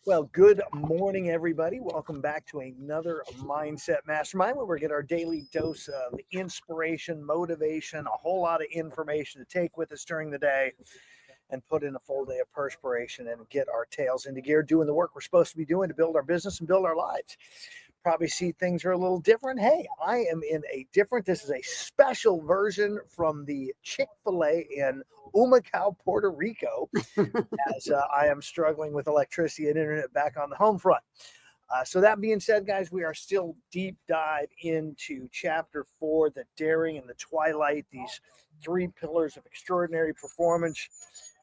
Well, good morning, everybody. Welcome back to another Mindset Mastermind where we get our daily dose of inspiration, motivation, a whole lot of information to take with us during the day and put in a full day of perspiration and get our tails into gear doing the work we're supposed to be doing to build our business and build our lives. Probably see things are a little different. Hey, I am in this is a special version from the Chick-fil-A in Humacao, Puerto Rico, as I am struggling with electricity and internet back on the home front. So that being said, guys, we are still deep dive into chapter 4, the daring and the twilight, these 3 pillars of extraordinary performance,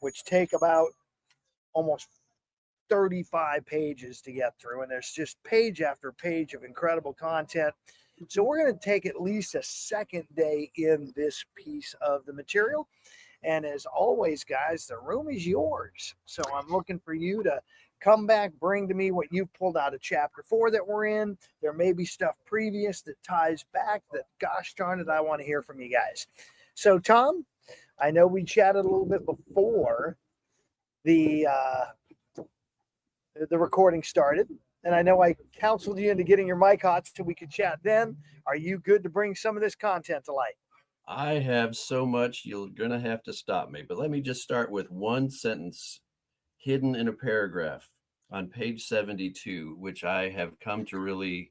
which take about almost 35 pages to get through. And there's just page after page of incredible content. So we're going to take at least a second day in this piece of the material. And as always, guys, the room is yours. So I'm looking for you to come back, bring to me what you've pulled out of chapter 4 that we're in. There may be stuff previous that ties back that, gosh darn it, I want to hear from you guys. So, Tom, I know we chatted a little bit before the recording started, and I know I counseled you into getting your mic hot so we could chat then. Are you good to bring some of this content to light? I have so much, you're going to have to stop me. But let me just start with one sentence hidden in a paragraph on page 72, which I have come to really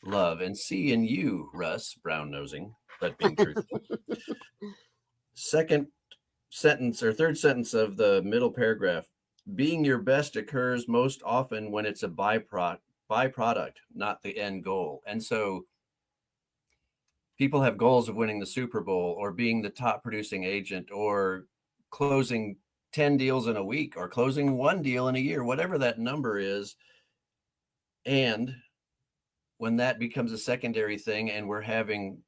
love and see in you, Russ, brown nosing, but being truthful. Second sentence or third sentence of the middle paragraph: being your best occurs most often when it's a byproduct, not the end goal. And so people have goals of winning the Super Bowl or being the top producing agent or closing 10 deals in a week or closing 1 deal in a year, whatever that number is. And when that becomes a secondary thing and we're having,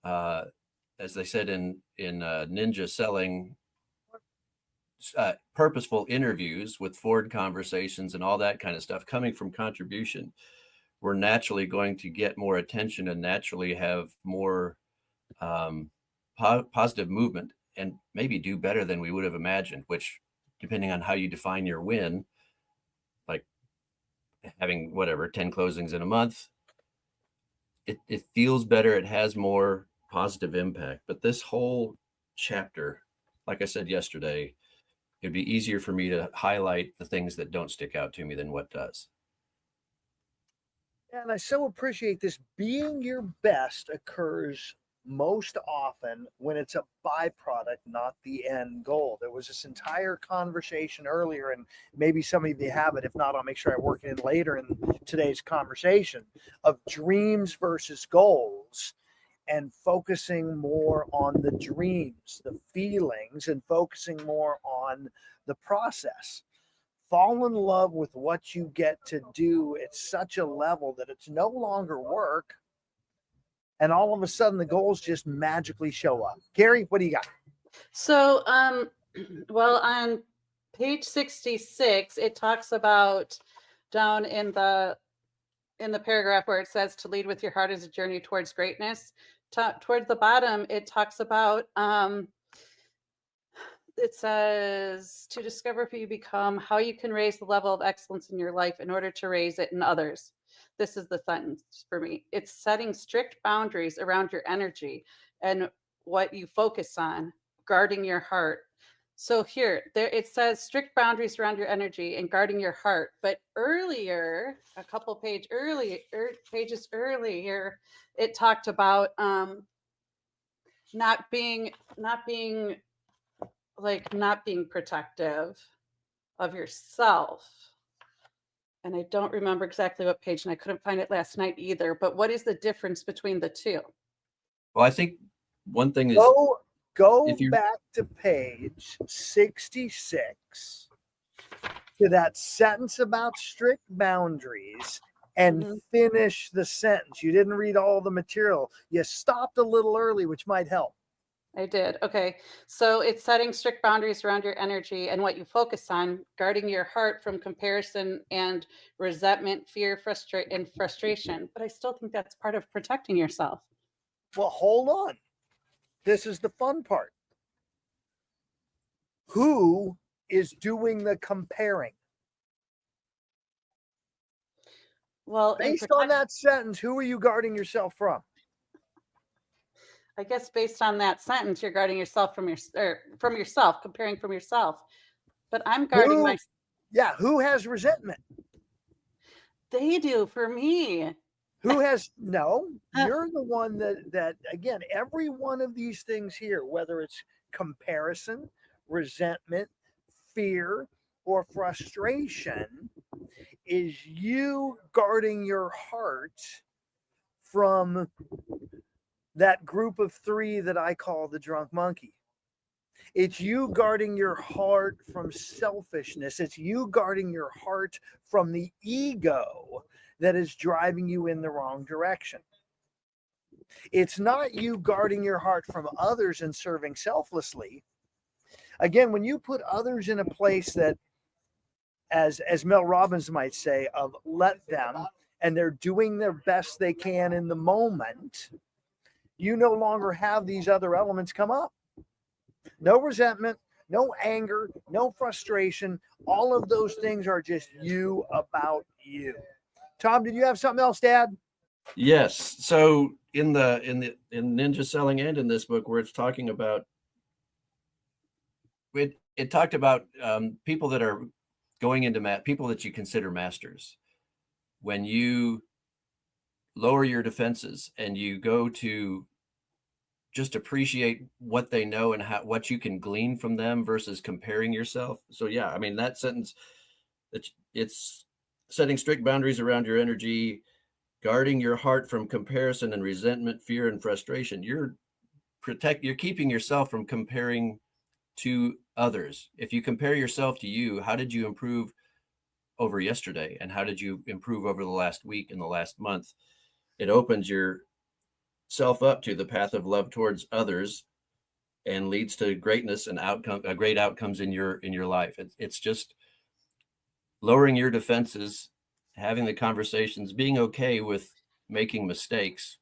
as they said in Ninja Selling, purposeful interviews with Ford conversations and all that kind of stuff coming from contribution, we're naturally going to get more attention and naturally have more positive movement and maybe do better than we would have imagined, which, depending on how you define your win, like having 10 closings in a month, it feels better. It has more positive impact. But this whole chapter, like I said yesterday, it'd be easier for me to highlight the things that don't stick out to me than what does. And I so appreciate this. Being your best occurs most often when it's a byproduct, not the end goal. There was this entire conversation earlier, and maybe some of you have it. If not, I'll make sure I work it in later in today's conversation, of dreams versus goals, and focusing more on the dreams, the feelings, and focusing more on the process. Fall in love with what you get to do at such a level that it's no longer work, and all of a sudden the goals just magically show up. Gary, what do you got? So, well, on page 66, it talks about down in the paragraph where it says to lead with your heart is a journey towards greatness. Towards the bottom, it talks about it says to discover who you become, how you can raise the level of excellence in your life in order to raise it in others. This is the sentence for me. It's setting strict boundaries around your energy and what you focus on, guarding your heart. So there it says strict boundaries around your energy and guarding your heart. But earlier, a couple pages earlier, it talked about not being protective of yourself. And I don't remember exactly what page, and I couldn't find it last night either. But what is the difference between the two? Well, I think one thing is go back to page 66 to that sentence about strict boundaries and finish the sentence. You didn't read all the material. You stopped a little early, which might help. I did. Okay. So it's setting strict boundaries around your energy and what you focus on, guarding your heart from comparison and resentment, fear, frustration. But I still think that's part of protecting yourself. Well, hold on. This is the fun part. Who is doing the comparing? Well, Based on that sentence, who are you guarding yourself from? I guess based on that sentence, you're guarding yourself from yourself, comparing from yourself. But I'm guarding Who? my. Yeah, who has resentment? They do for me. Who has no? You're the one that again, every one of these things here, whether it's comparison, resentment, fear, or frustration, is you guarding your heart from that group of three that I call the drunk monkey. It's you guarding your heart from selfishness. It's you guarding your heart from the ego that is driving you in the wrong direction. It's not you guarding your heart from others and serving selflessly. Again, when you put others in a place that, as Mel Robbins might say, of let them, and they're doing their best they can in the moment, you no longer have these other elements come up. No resentment, no anger, no frustration. All of those things are just you about you. Tom, did you have something else to add? Yes. So in Ninja Selling and in this book, where it's talking about it talked about people that are going into people that you consider masters. When you lower your defenses and you go to just appreciate what they know and what you can glean from them versus comparing yourself. So yeah, I mean, that sentence, it's setting strict boundaries around your energy, guarding your heart from comparison and resentment, fear, and frustration. You're keeping yourself from comparing to others. If you compare yourself to you, how did you improve over yesterday? And how did you improve over the last week and the last month? It opens yourself up to the path of love towards others and leads to greatness and great outcomes in your life. It's just lowering your defenses, having the conversations, being okay with making mistakes.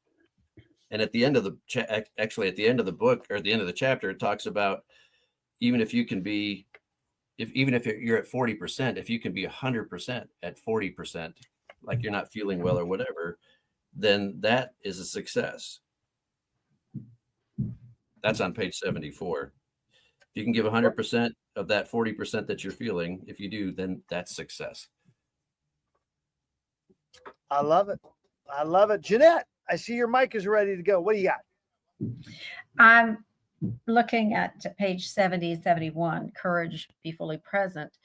And at the end of at the end of the book, or at the end of the chapter, it talks about even if you can be, even if you're at 40%, if you can be 100% at 40%, like you're not feeling well or whatever, then that is a success. That's on page 74. If you can give 100% of that 40% that you're feeling, if you do, then that's success. I love it. I love it. Jeanette, I see your mic is ready to go. What do you got? I'm looking at page 70, 71, courage, be fully present.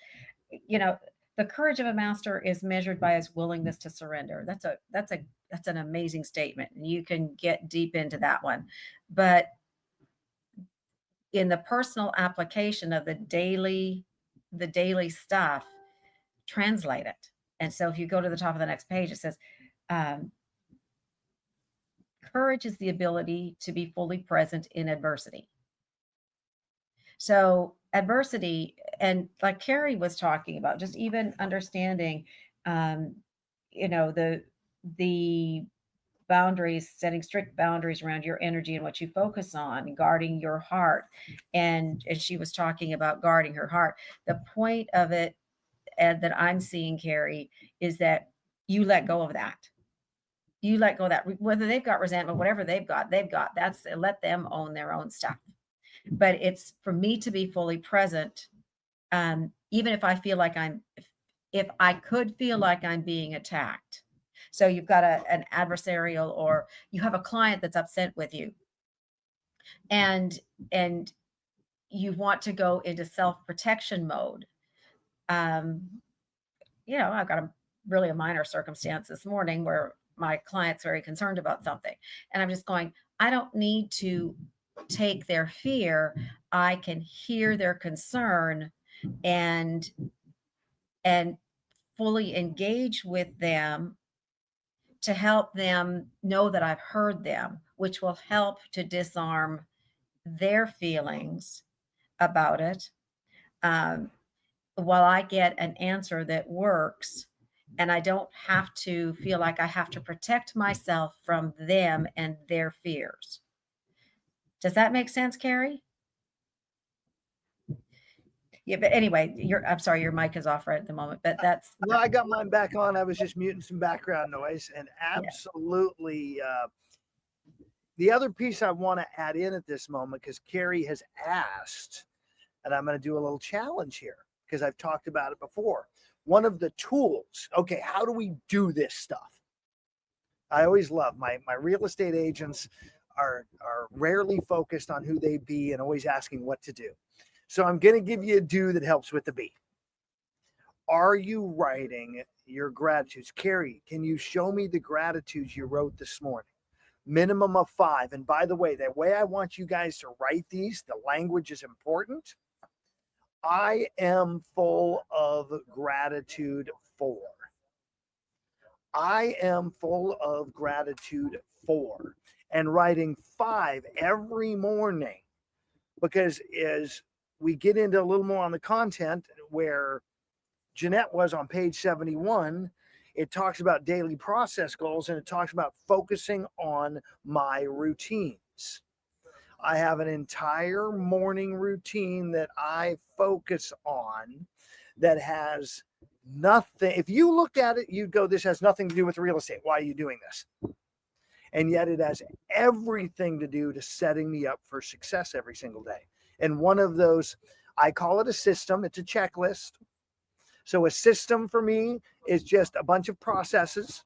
You know, the courage of a master is measured by his willingness to surrender. That's an amazing statement. And you can get deep into that one. But in the personal application of the daily stuff, translate it. And so if you go to the top of the next page, it says, courage is the ability to be fully present in adversity. So adversity, and like Carrie was talking about, just even understanding, the boundaries, setting strict boundaries around your energy and what you focus on, guarding your heart. And she was talking about guarding her heart. The point of it, and that I'm seeing, Carrie, is that you let go of that. You let go of that. Whether they've got resentment, whatever they've got. That's, let them own their own stuff. But it's for me to be fully present, even if I feel like if I could feel like I'm being attacked. So you've got an adversarial, or you have a client that's upset with you, and you want to go into self-protection mode. I've got a minor circumstance this morning where my client's very concerned about something, and I'm just going, I don't need to take their fear. I can hear their concern and fully engage with them to help them know that I've heard them, which will help to disarm their feelings about it, while I get an answer that works, and I don't have to feel like I have to protect myself from them and their fears. Does that make sense, Carrie? Yeah, but anyway, I'm sorry, your mic is off right at the moment, but that's No, I got mine back on. I was just muting some background noise, and absolutely. The other piece I want to add in at this moment, because Carrie has asked, and I'm going to do a little challenge here because I've talked about it before. One of the tools, okay, how do we do this stuff? I always love my real estate agents are rarely focused on who they be and always asking what to do. So I'm going to give you a do that helps with the be. Are you writing your gratitudes? Carrie, can you show me the gratitudes you wrote this morning? Minimum of 5. And by the way I want you guys to write these, the language is important. I am full of gratitude for. I am full of gratitude for. And writing 5 every morning, because as we get into a little more on the content where Jeanette was on page 71, it talks about daily process goals and it talks about focusing on my routines. I have an entire morning routine that I focus on that has nothing. If you looked at it, you'd go, this has nothing to do with real estate. Why are you doing this? And yet it has everything to do to setting me up for success every single day. And one of those, I call it a system. It's a checklist. So a system for me is just a bunch of processes.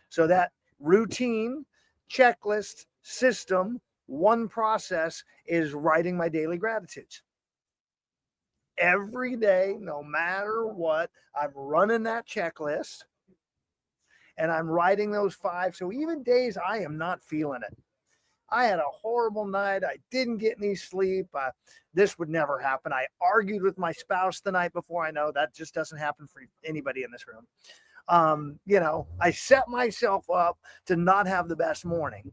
So that routine, checklist, system, one process is writing my daily gratitudes. Every day, no matter what, I'm running that checklist and I'm writing those 5. So even days I am not feeling it. I had a horrible night. I didn't get any sleep. This would never happen. I argued with my spouse the night before. I know that just doesn't happen for anybody in this room. I set myself up to not have the best morning.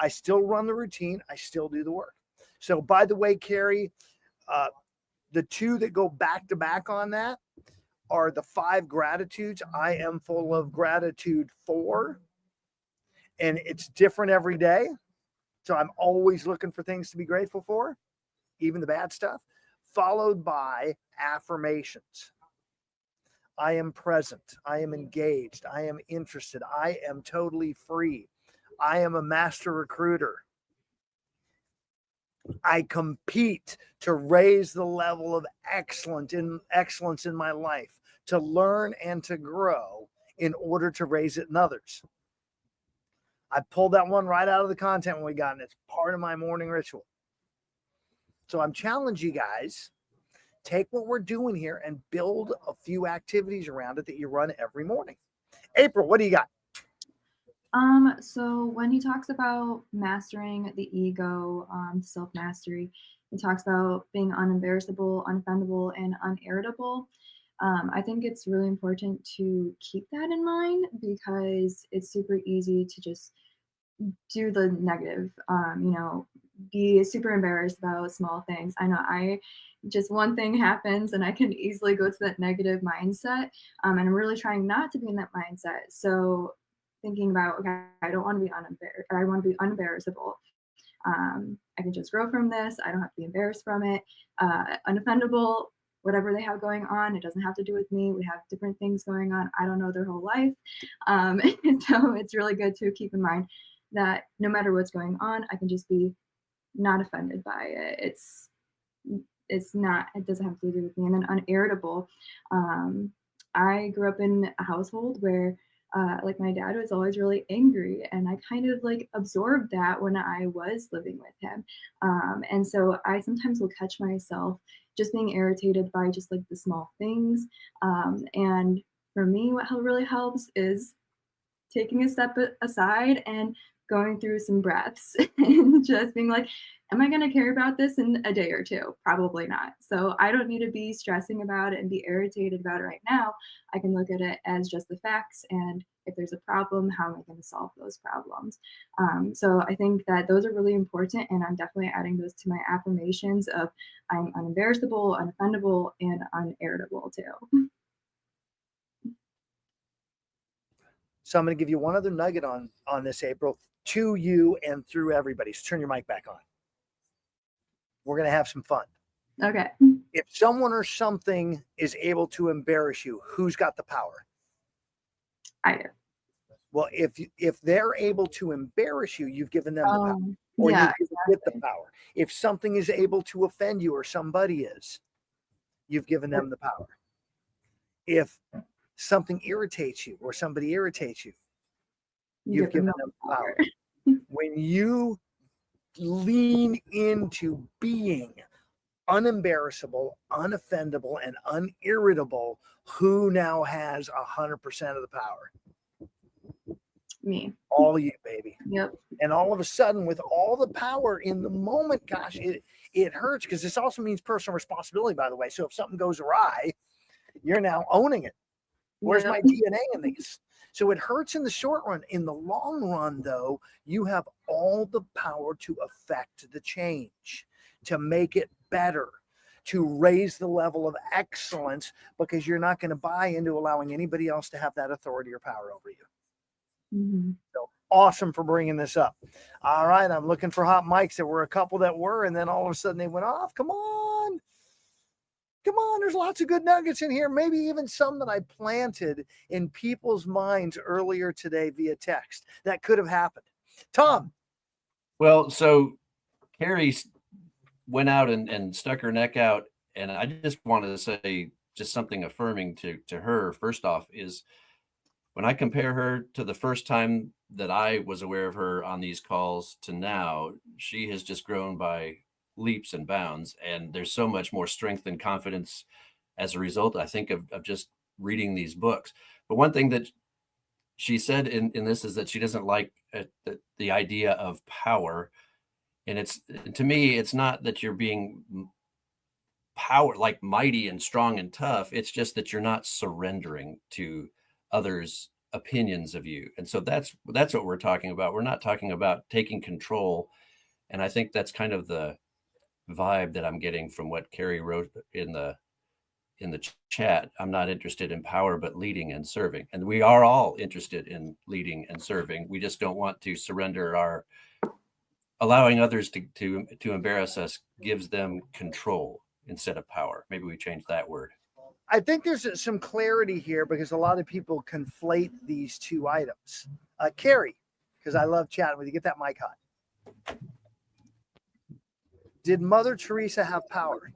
I still run the routine. I still do the work. So by the way, Carrie, the 2 that go back to back on that are the 5 gratitudes. I am full of gratitude for, and it's different every day. So I'm always looking for things to be grateful for, even the bad stuff, followed by affirmations. I am present. I am engaged. I am interested. I am totally free. I am a master recruiter. I compete to raise the level of excellence in my life, to learn and to grow in order to raise it in others. I pulled that one right out of the content when we got, and it's part of my morning ritual. So I'm challenging you guys, take what we're doing here and build a few activities around it that you run every morning. April, what do you got? So when he talks about mastering the ego, self-mastery, he talks about being unembarrassable, unoffendable, and unirritable. I think it's really important to keep that in mind because it's super easy to just do the negative, be super embarrassed about small things. I know just one thing happens and I can easily go to that negative mindset. And I'm really trying not to be in that mindset. So thinking about, okay, I don't want to be I want to be unembarrassable. I can just grow from this. I don't have to be embarrassed from it. Unoffendable, whatever they have going on, it doesn't have to do with me. We have different things going on. I don't know their whole life. So it's really good to keep in mind that no matter what's going on, I can just be not offended by it. It doesn't have to do with me. And then unirritable. I grew up in a household where my dad was always really angry, and I kind of absorbed that when I was living with him. And so I sometimes will catch myself just being irritated by just the small things. And for me, what really helps is taking a step aside and going through some breaths and just being like, am I going to care about this in a day or 2? Probably not. So I don't need to be stressing about it and be irritated about it right now. I can look at it as just the facts. And if there's a problem, how am I going to solve those problems? So I think that those are really important. And I'm definitely adding those to my affirmations of I'm unembarrassable, unoffendable, and unirritable too. So I'm going to give you one other nugget on this, April, to you and through everybody. So turn your mic back on. We're going to have some fun. Okay. If someone or something is able to embarrass you, who's got the power? I do. Well, if they're able to embarrass you, you've given them the power, or yeah, you get the power. If something is able to offend you, or somebody is, you've given them the power. If something irritates you, or somebody irritates you, you've given them the power. When you lean into being unembarrassable, unoffendable, and unirritable, who now has 100% of the power? Me. All you, baby. Yep. And all of a sudden, with all the power in the moment, gosh, it hurts, because this also means personal responsibility, by the way. So if something goes awry, you're now owning it. Where's my DNA in this? So it hurts in the short run. In the long run, though, you have all the power to affect the change, to make it better, to raise the level of excellence, because you're not going to buy into allowing anybody else to have that authority or power over you. So awesome for bringing this up. All right, I'm looking for hot mics. There were a couple that were, and then all of a sudden they went off. Come on. There's lots of good nuggets in here. Maybe even some that I planted in people's minds earlier today via text. That could have happened. Tom. Well, so Carrie went out and stuck her neck out. And I just wanted to say just something affirming to her. First off, is when I compare her to the first time that I was aware of her on these calls to now, she has just grown by leaps and bounds. And there's so much more strength and confidence as a result, I think, of just reading these books. But one thing that she said in this is that she doesn't like the idea of power. And to me, it's not that you're being power, like mighty and strong and tough. It's just that you're not surrendering to others' opinions of you. And so that's what we're talking about. We're not talking about taking control. And I think that's kind of the vibe that I'm getting from what Carrie wrote in the chat. I'm not interested in power, but leading and serving. And we are all interested in leading and serving. We just don't want to surrender allowing others to embarrass us gives them control instead of power. Maybe we change that word. I think there's some clarity here, because a lot of people conflate these two items. Carrie, because I love chatting with you. Get that mic hot. Did Mother Teresa have power?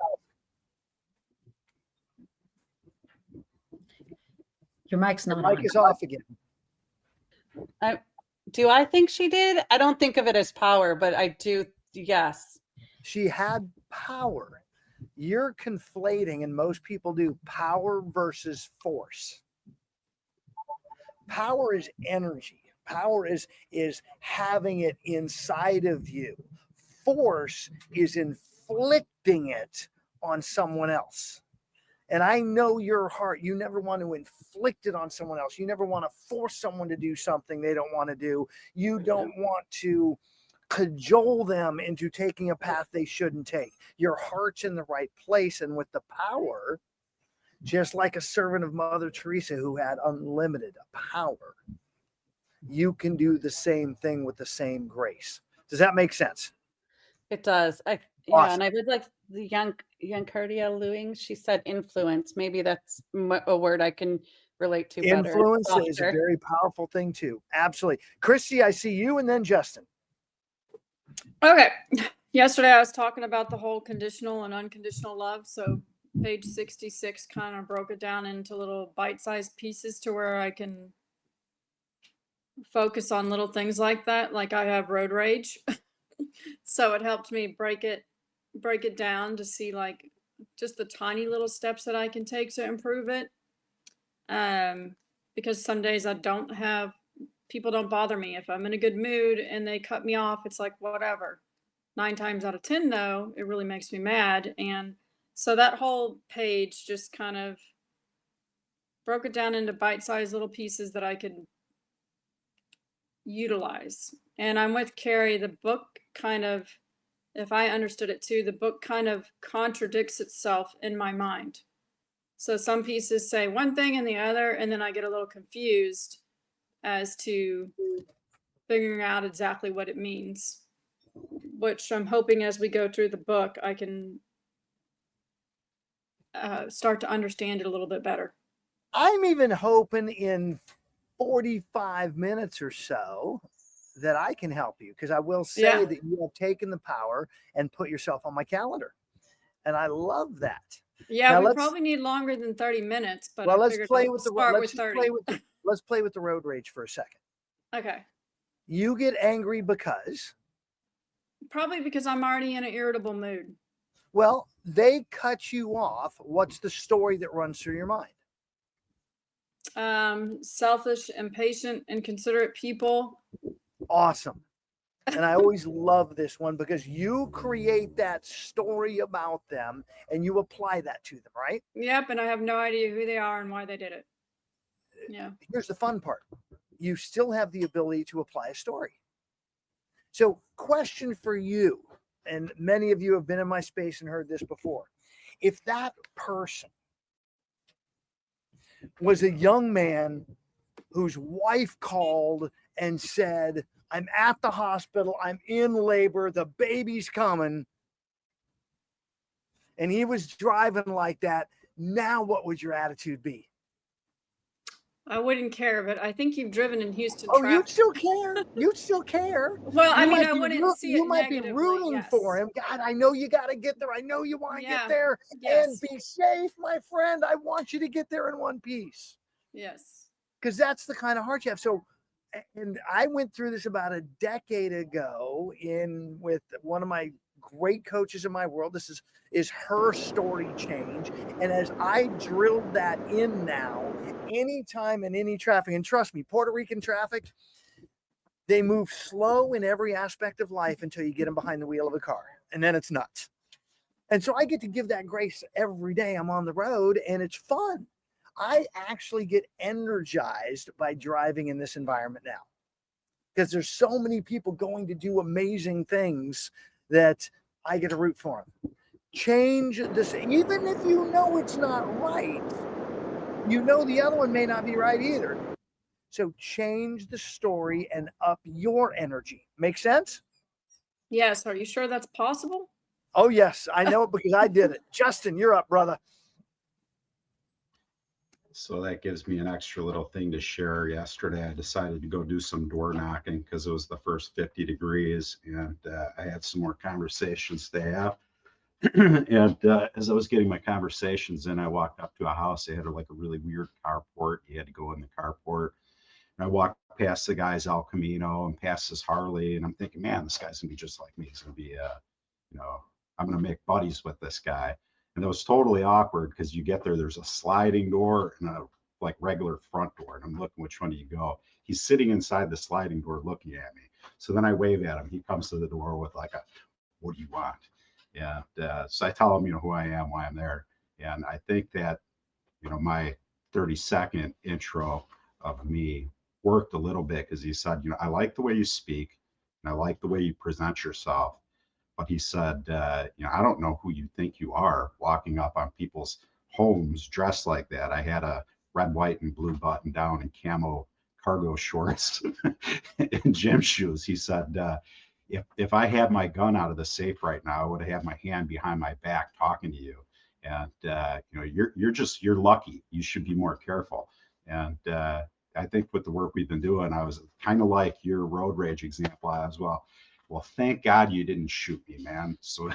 Your mic's not The mic on. is off again. Do I think she did? I don't think of it as power, but I do. Yes. She had power. You're conflating, and most people do, power versus force. Power is energy. Power is having it inside of you. Force is inflicting it on someone else. And I know your heart. You never want to inflict it on someone else. You never want to force someone to do something they don't want to do. You don't want to cajole them into taking a path they shouldn't take. Your heart's in the right place. And with the power, just like a servant of Mother Teresa who had unlimited power, you can do the same thing with the same grace. Does that make sense? It does. Awesome. And I would like the young Cardia Lewing. She said influence. Maybe that's a word I can relate to better. Influence is a very powerful thing too. Absolutely. Christy, I see you, and then Justin. Okay. Yesterday I was talking about the whole conditional and unconditional love. So page 66 kind of broke it down into little bite-sized pieces to where I can focus on little things like that. Like I have road rage. So it helped me break it down to see like just the tiny little steps that I can take to improve it. Because some days people don't bother me. If I'm in a good mood and they cut me off, it's like, whatever. 9 times out of 10 though, it really makes me mad. And so that whole page just kind of broke it down into bite-sized little pieces that I could utilize. And I'm with Carrie. The book kind of, if I understood it too, the book kind of contradicts itself in my mind. So some pieces say one thing and the other, and then I get a little confused as to figuring out exactly what it means, which I'm hoping as we go through the book, I can start to understand it a little bit better. I'm even hoping in 45 minutes or so that I can help you, because I will say Yeah. that you have taken the power and put yourself on my calendar. And I love that. Yeah, Now we let's probably need longer than 30 minutes, but well I let's figured play I'll with the start let's with just play 30. with the let's play with the road rage for a second. Okay. You get angry because, Probably because I'm already in an irritable mood. well, they cut you off. What's the story that runs through your mind? Selfish, impatient, inconsiderate people. Awesome. And I always love this one because you create that story about them and you apply that to them, right? Yep, and I have no idea who they are and why they did it. Yeah. Here's the fun part. You still have the ability to apply a story. So, question for you, and many of you have been in my space and heard this before. If that person was a young man whose wife called and said, I'm at the hospital, I'm in labor, the baby's coming, and he was driving like that, now what would your attitude be? I wouldn't care, but I think you've driven in Houston Oh, you'd traffic. still care. You'd still care. Well, I You mean, might I be wouldn't see you it might be negatively. rooting for Yes. him. God, I know you got to get there. I know you want to Yeah. get there. And Yes. be safe, my friend. I want you to get there in one piece. Yes. Because that's the kind of heart you have. So, and I went through this about a decade ago with one of my great coaches in my world. This is her story change. And as I drilled that in now, anytime in any traffic, and trust me, Puerto Rican traffic, they move slow in every aspect of life until you get them behind the wheel of a car. And then it's nuts. And so I get to give that grace every day I'm on the road, and it's fun. I actually get energized by driving in this environment now because there's so many people going to do amazing things that I get to root for them. Change this, even if you know it's not right, you know the other one may not be right either. So change the story and up your energy. Make sense? Yes. Are you sure that's possible? Oh, yes, I know it because I did it. Justin, you're up, brother. So that gives me an extra little thing to share. Yesterday, I decided to go do some door knocking because it was the first 50 degrees, and I had some more conversations to have. And as I was getting my conversations in, I walked up to a house. They had like a really weird carport. You had to go in the carport. And I walked past the guy's El Camino and past his Harley, and I'm thinking, man, this guy's gonna be just like me. He's gonna be, I'm gonna make buddies with this guy. And it was totally awkward because you get there, there's a sliding door and a like regular front door. And I'm looking, which one do you go? He's sitting inside the sliding door looking at me. So then I wave at him. He comes to the door with like what do you want? And so I tell him, who I am, why I'm there. And I think that, my 30-second intro of me worked a little bit because he said, I like the way you speak and I like the way you present yourself. But he said, I don't know who you think you are walking up on people's homes dressed like that. I had a red, white, and blue button down and camo cargo shorts and gym shoes. He said, if I had my gun out of the safe right now, I would have my hand behind my back talking to you. And you're lucky. You should be more careful. And I think with the work we've been doing, I was kind of like your road rage example as well. Well, thank God you didn't shoot me, man. So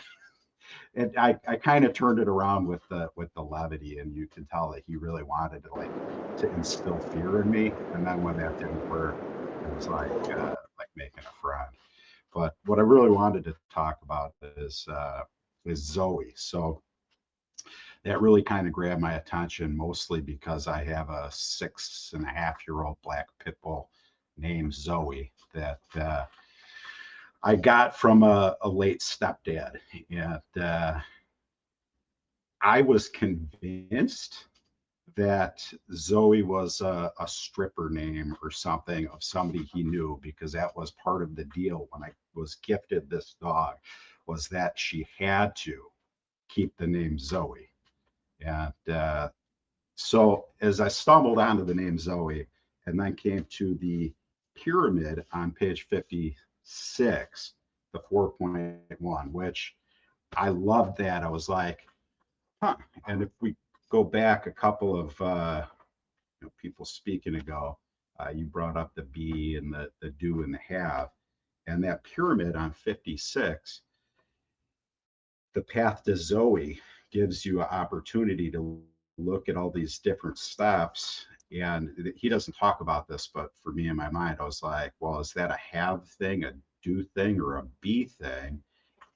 and I kind of turned it around with the levity, and you can tell that he really wanted to instill fear in me. And then when that didn't work, it was like making a friend. But what I really wanted to talk about is Zoe. So that really kind of grabbed my attention, mostly because I have a 6.5-year-old black pit bull named Zoe that I got from a late stepdad. And I was convinced that Zoe was a stripper name or something of somebody he knew, because that was part of the deal when I was gifted this dog, was that she had to keep the name Zoe. And so as I stumbled onto the name Zoe and then came to the pyramid on page 56, the 4.1, which I loved that. I was like, huh. And if we go back a couple of people speaking ago, you brought up the be and the do and the have. And that pyramid on 56, the path to Zoe gives you an opportunity to look at all these different steps. And he doesn't talk about this, but for me in my mind, I was like, well, is that a have thing, a do thing, or a be thing?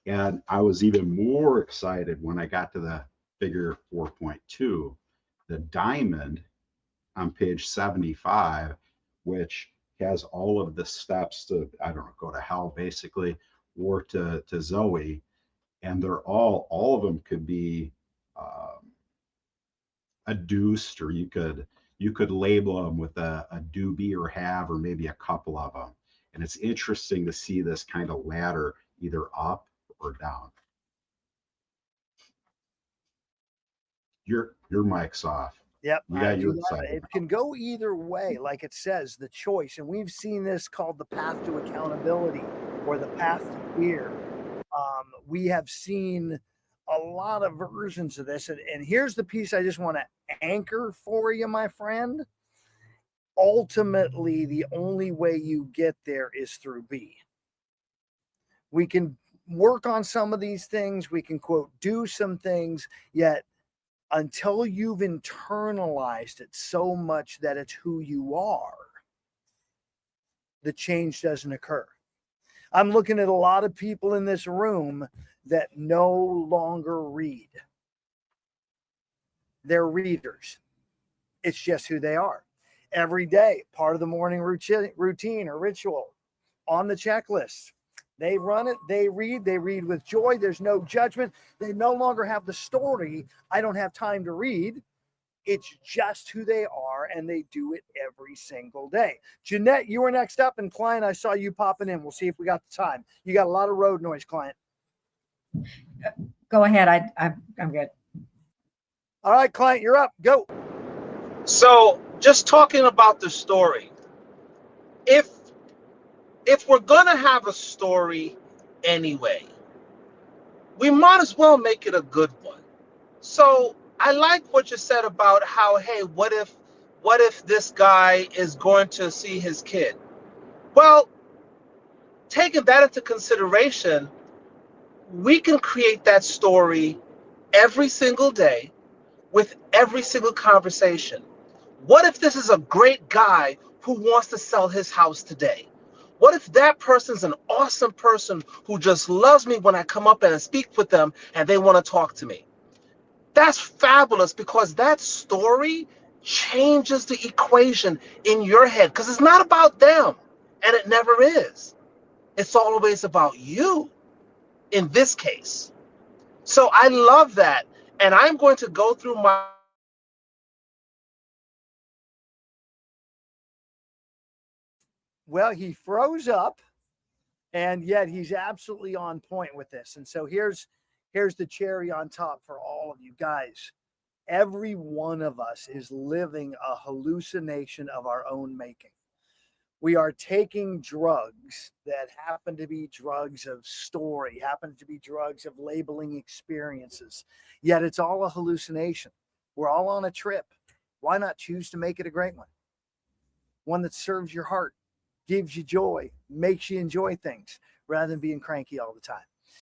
And I was even more excited when I got to the figure 4.2, the diamond on page 75, which has all of the steps to, I don't know, go to hell basically, or to Zoe. And they're all of them could be adduced, or you could label them with a do, be, or have, or maybe a couple of them. And it's interesting to see this kind of ladder either up or down. Your mic's off. Yep. You got your side. It can go either way, like it says, the choice. And we've seen this called the path to accountability or the path to fear. We have seen a lot of versions of this. And here's the piece I just want to anchor for you, my friend. Ultimately, the only way you get there is through be. We can work on some of these things. We can, quote, do some things, yet until you've internalized it so much that it's who you are, the change doesn't occur. I'm looking at a lot of people in this room that no longer read. They're readers. It's just who they are. Every day, part of the morning routine or ritual on the checklist. They run it, they read with joy. There's no judgment. They no longer have the story, I don't have time to read. It's just who they are, and they do it every single day. Jeanette, you were next up, and client, I saw you popping in. We'll see if we got the time. You got a lot of road noise, client. Go ahead. I'm good. All right, client, you're up. Go. So just talking about the story, if we're going to have a story anyway, we might as well make it a good one. So I like what you said about how, hey, what if this guy is going to see his kid? Well, taking that into consideration, we can create that story every single day with every single conversation. What if this is a great guy who wants to sell his house today? What if that person's an awesome person who just loves me when I come up and speak with them and they want to talk to me? That's fabulous, because that story changes the equation in your head, because it's not about them, and it never is. It's always about you in this case. So I love that. And I'm going to go through my Well, he froze up, and yet he's absolutely on point with this. And so here's the cherry on top for all of you guys. Every one of us is living a hallucination of our own making. We are taking drugs that happen to be drugs of story, happen to be drugs of labeling experiences, yet it's all a hallucination. We're all on a trip. Why not choose to make it a great one? One that serves your heart, gives you joy, makes you enjoy things rather than being cranky all the time.